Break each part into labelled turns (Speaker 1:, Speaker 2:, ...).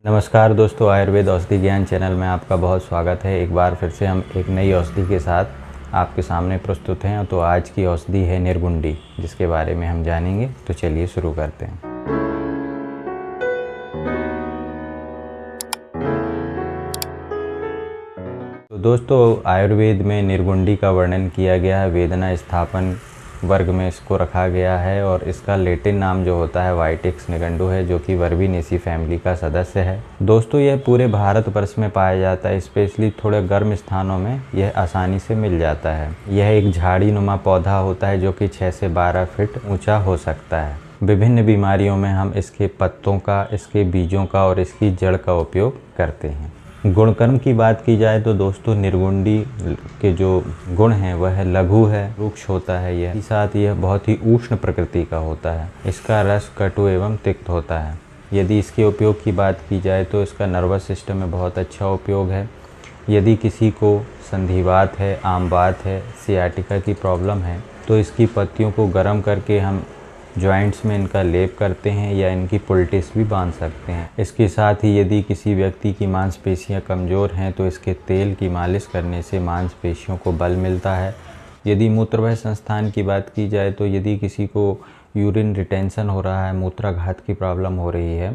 Speaker 1: नमस्कार दोस्तों, आयुर्वेद औषधि ज्ञान चैनल में आपका बहुत स्वागत है। एक बार फिर से हम एक नई औषधि के साथ आपके सामने प्रस्तुत हैं। तो आज की औषधि है निर्गुंडी, जिसके बारे में हम जानेंगे। तो चलिए शुरू करते हैं। तो दोस्तों, आयुर्वेद में निर्गुंडी का वर्णन किया गया है। वेदना स्थापन वर्ग में इसको रखा गया है और इसका लैटिन नाम जो होता है वाइटिक्स निगंडु है, जो कि वर्बिनेसी फैमिली का सदस्य है। दोस्तों, यह पूरे भारतवर्ष में पाया जाता है। स्पेशली थोड़े गर्म स्थानों में यह आसानी से मिल जाता है। यह एक झाड़ी नुमा पौधा होता है जो कि 6 से 12 फीट ऊंचा हो सकता है। विभिन्न बीमारियों में हम इसके पत्तों का, इसके बीजों का और इसकी जड़ का उपयोग करते हैं। गुणकर्म की बात की जाए तो दोस्तों, निर्गुंडी के जो गुण हैं वह लघु है, रुक्ष होता है। यह साथ यह बहुत ही उष्ण प्रकृति का होता है। इसका रस कटु एवं तिक्त होता है। यदि इसके उपयोग की बात की जाए तो इसका नर्वस सिस्टम में बहुत अच्छा उपयोग है। यदि किसी को संधिवात है, आमवात है, सियाटिका की प्रॉब्लम है तो इसकी पत्तियों को गर्म करके हम जॉइंट्स में इनका लेप करते हैं या इनकी पुल्टिस भी बांध सकते हैं। इसके साथ ही यदि किसी व्यक्ति की मांसपेशियां कमज़ोर हैं तो इसके तेल की मालिश करने से मांसपेशियों को बल मिलता है। यदि मूत्रवाही संस्थान की बात की जाए तो यदि किसी को यूरिन रिटेंशन हो रहा है, मूत्राघात की प्रॉब्लम हो रही है,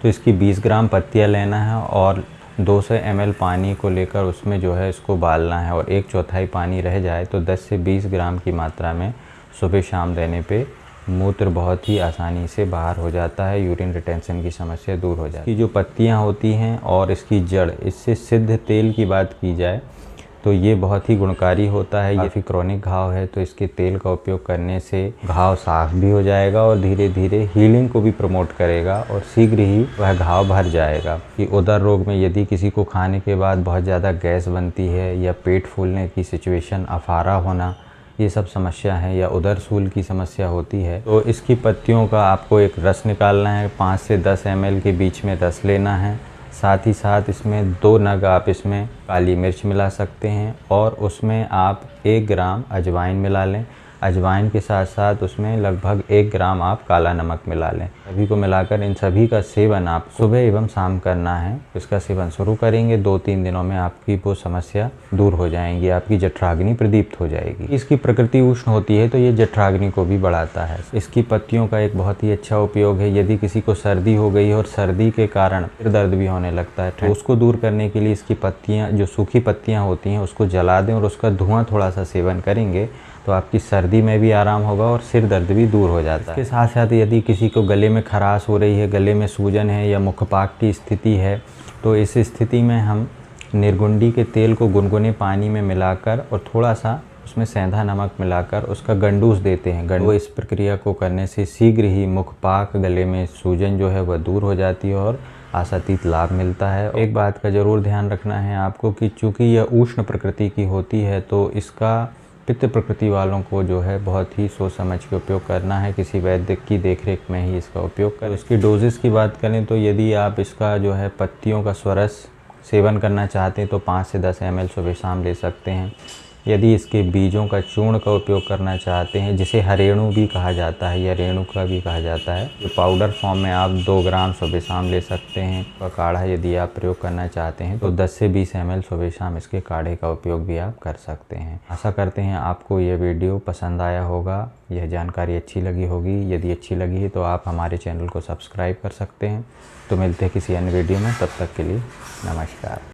Speaker 1: तो इसकी 20 ग्राम पत्तियाँ लेना है और 200 ml पानी को लेकर उसमें जो है इसको उबालना है और 1/4 पानी रह जाए तो 10 से 20 ग्राम की मात्रा में सुबह शाम देने पे मूत्र बहुत ही आसानी से बाहर हो जाता है। यूरिन रिटेंशन की समस्या दूर हो जाती है। इसकी जो पत्तियां होती हैं और इसकी जड़, इससे सिद्ध तेल की बात की जाए तो ये बहुत ही गुणकारी होता है। या फिर क्रॉनिक घाव है तो इसके तेल का उपयोग करने से घाव साफ भी हो जाएगा और धीरे धीरे हीलिंग को भी प्रमोट करेगा और शीघ्र ही वह घाव भर जाएगा। कि उदर रोग में यदि किसी को खाने के बाद बहुत ज़्यादा गैस बनती है या पेट फूलने की सिचुएशन, अफारा होना, ये सब समस्या है, या उदर सूल की समस्या होती है, तो इसकी पत्तियों का आपको एक रस निकालना है। 5 से 10 ml के बीच में रस लेना है। साथ ही साथ इसमें 2 नग आप इसमें काली मिर्च मिला सकते हैं और उसमें आप 1 ग्राम अजवाइन मिला लें। अजवाइन के साथ साथ उसमें लगभग 1 ग्राम आप काला नमक मिला लें। सभी को मिलाकर इन सभी का सेवन आप सुबह एवं शाम करना है। इसका सेवन शुरू करेंगे 2-3 दिनों में आपकी वो समस्या दूर हो जाएंगी, आपकी जठराग्नि प्रदीप्त हो जाएगी। इसकी प्रकृति उष्ण होती है तो ये जठराग्नि को भी बढ़ाता है। इसकी पत्तियों का एक बहुत ही अच्छा उपयोग है। यदि किसी को सर्दी हो गई और सर्दी के कारण सिर दर्द भी होने लगता है तो उसको दूर करने के लिए इसकी पत्तियाँ, जो सूखी पत्तियाँ होती हैं, उसको जला दें और उसका धुआं थोड़ा सा सेवन करेंगे तो आपकी सर्दी में भी आराम होगा और सिर दर्द भी दूर हो जाता है। इसके साथ साथ यदि किसी को गले में खराश हो रही है, गले में सूजन है या मुखपाक की स्थिति है, तो इस स्थिति में हम निर्गुंडी के तेल को गुनगुने पानी में मिलाकर और थोड़ा सा उसमें सेंधा नमक मिलाकर उसका गंडूस देते हैं। वो इस प्रक्रिया को करने से शीघ्र ही मुखपाक, गले में सूजन जो है वह दूर हो जाती है और आशातीत लाभ मिलता है। एक बात का ज़रूर ध्यान रखना है आपको कि चूँकि यह उष्ण प्रकृति की होती है तो इसका पित्त प्रकृति वालों को जो है बहुत ही सोच समझ के उपयोग करना है। किसी वैद्य की देखरेख में ही इसका उपयोग करें। इसकी डोजेस की बात करें तो यदि आप इसका जो है पत्तियों का स्वरस सेवन करना चाहते हैं तो 5 से 10 ml सुबह शाम ले सकते हैं। यदि इसके बीजों का चूर्ण का उपयोग करना चाहते हैं, जिसे हरेणु भी कहा जाता है या रेणुका भी कहा जाता है, तो पाउडर फॉर्म में आप 2 ग्राम सुबह शाम ले सकते हैं। और काढ़ा यदि आप प्रयोग करना चाहते हैं तो 10 से 20 ml सुबह शाम इसके काढ़े का उपयोग भी आप कर सकते हैं। आशा करते हैं आपको ये वीडियो पसंद आया होगा, यह जानकारी अच्छी लगी होगी। यदि अच्छी लगी है तो आप हमारे चैनल को सब्सक्राइब कर सकते हैं। तो मिलते हैं किसी अन्य वीडियो में, तब तक के लिए नमस्कार।